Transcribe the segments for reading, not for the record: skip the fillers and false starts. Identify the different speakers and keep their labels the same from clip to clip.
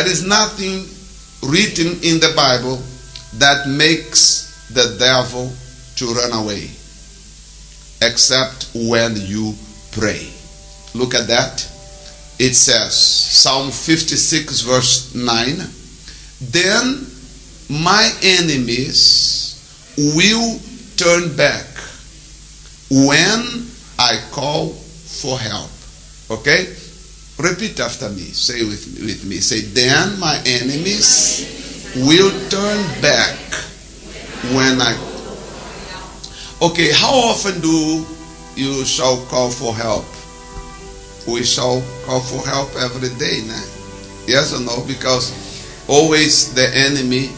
Speaker 1: There is nothing written in the Bible that makes the devil to run away, except when you pray. Look at that. It says, Psalm 56 verse 9, then my enemies will turn back when I call for help. Okay? Repeat after me. Say with me. Say, then my enemies will turn back when I... Okay, how often do you shall call for help? We shall call for help every day now. Yes or no? Because always the enemy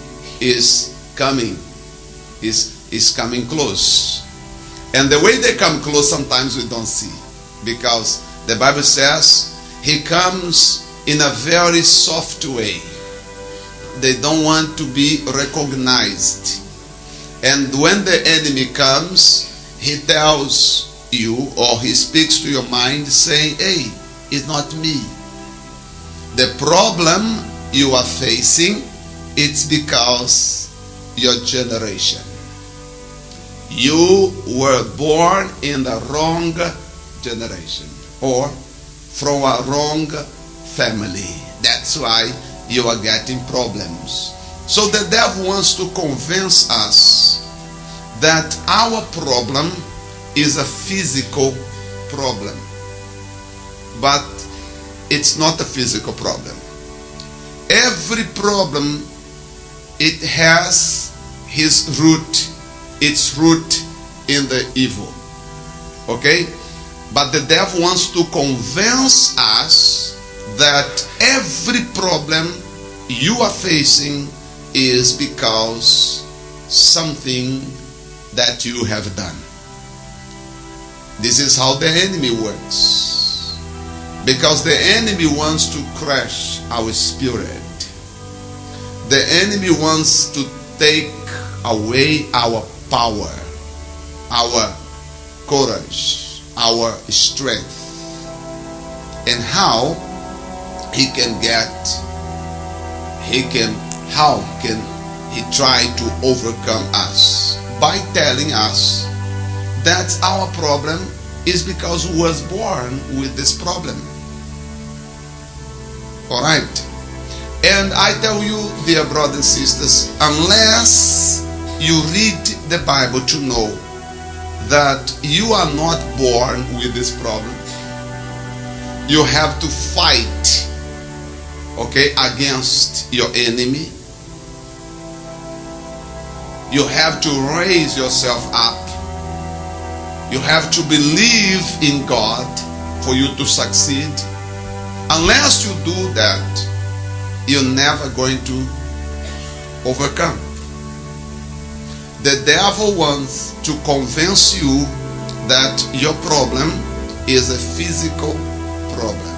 Speaker 1: is coming. Is coming close. And the way they come close, sometimes we don't see. Because the Bible says he comes in a very soft way. They don't want to be recognized. And when the enemy comes, he tells you, or he speaks to your mind saying, hey, it's not me. The problem you are facing, it's because your generation. You were born in the wrong generation or from a wrong family. That's why you are getting problems. So the devil wants to convince us that our problem is a physical problem. But it's not a physical problem. Every problem, it has its root in the evil. Okay? But the devil wants to convince us that every problem you are facing is because something that you have done. This is how the enemy works. Because the enemy wants to crush our spirit. The enemy wants to take away our power, our courage, our strength. And how can he try to overcome us? By telling us that our problem is because we was born with this problem. Alright? And I tell you, dear brothers and sisters, unless you read the Bible to know that you are not born with this problem, you have to fight, okay, against your enemy. You have to raise yourself up. You have to believe in God for you to succeed. Unless you do that, you're never going to overcome. The devil wants to convince you that your problem is a physical problem.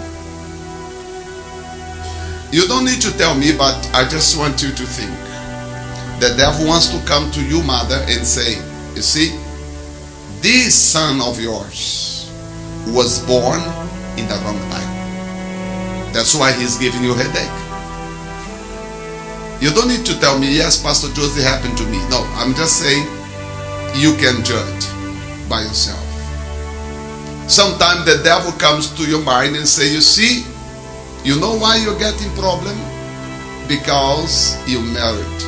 Speaker 1: You don't need to tell me, but I just want you to think. The devil wants to come to you, mother, and say, you see, this son of yours was born in the wrong time. That's why he's giving you a headache. You don't need to tell me, yes, Pastor Josie, happened to me. No, I'm just saying you can judge by yourself. Sometimes the devil comes to your mind and say, you see, you know why you're getting problem? Because you married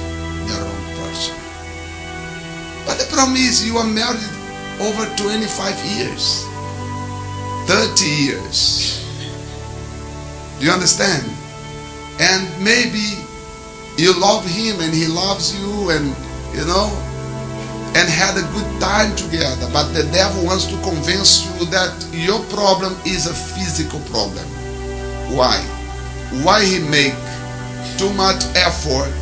Speaker 1: the wrong person. But the problem is you are married over 25 years, 30 years. Do you understand? And maybe you love him and he loves you, and and had a good time together. But the devil wants to convince you that your problem is a physical problem. Why? Why he make too much effort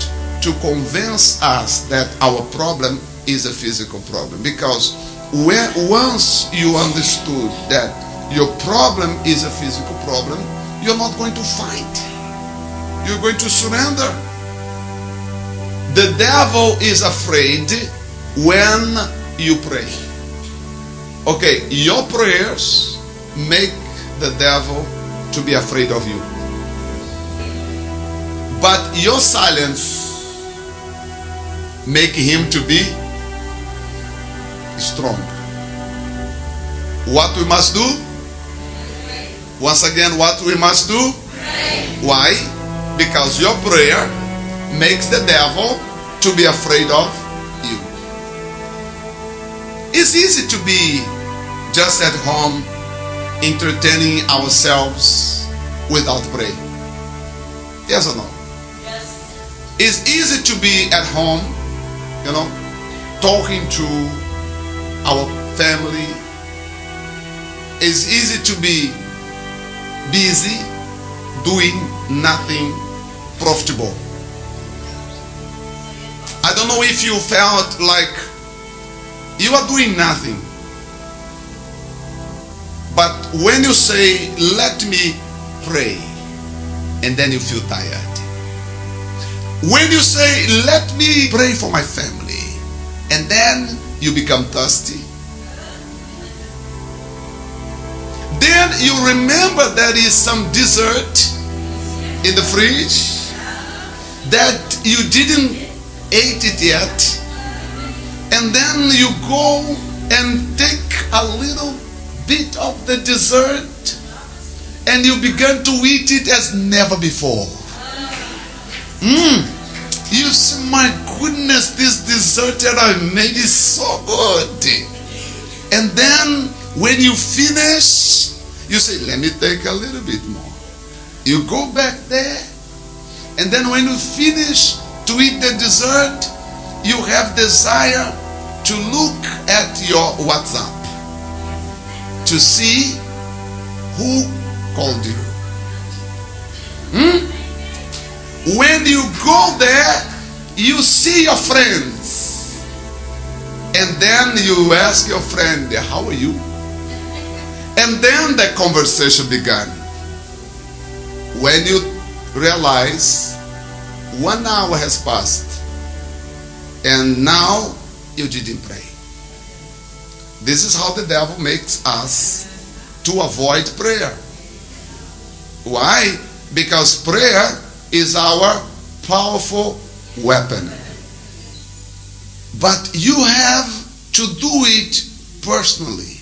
Speaker 1: to convince us that our problem is a physical problem? Because once you understood that your problem is a physical problem, you're not going to fight. You're going to surrender. The devil is afraid when you pray. Okay, your prayers make the devil to be afraid of you. But your silence make him to be strong. What we must do? Once again, what we must do? Why? Because your prayer makes the devil to be afraid of you. It's easy to be just at home entertaining ourselves without praying. Yes or no? Yes. It's easy to be at home, talking to our family. It's easy to be busy doing nothing profitable. I don't know if you felt like you are doing nothing, but when you say, let me pray, and then you feel tired. When you say, let me pray for my family, and then you become thirsty. Then you remember there is some dessert in the fridge that you didn't eat it yet, and then you go and take a little bit of the dessert and you begin to eat it as never before. You say, my goodness, this dessert that I made is so good. And then when you finish, you say, let me take a little bit more. You go back there, and then when you finish to eat the dessert, you have desire to look at your WhatsApp to see who called you. When you go there, you see your friends, and then you ask your friend, how are you? And then the conversation began. When you realize 1 hour has passed and now you didn't pray. This is how the devil makes us to avoid prayer. Why? Because prayer is our powerful weapon. But you have to do it personally.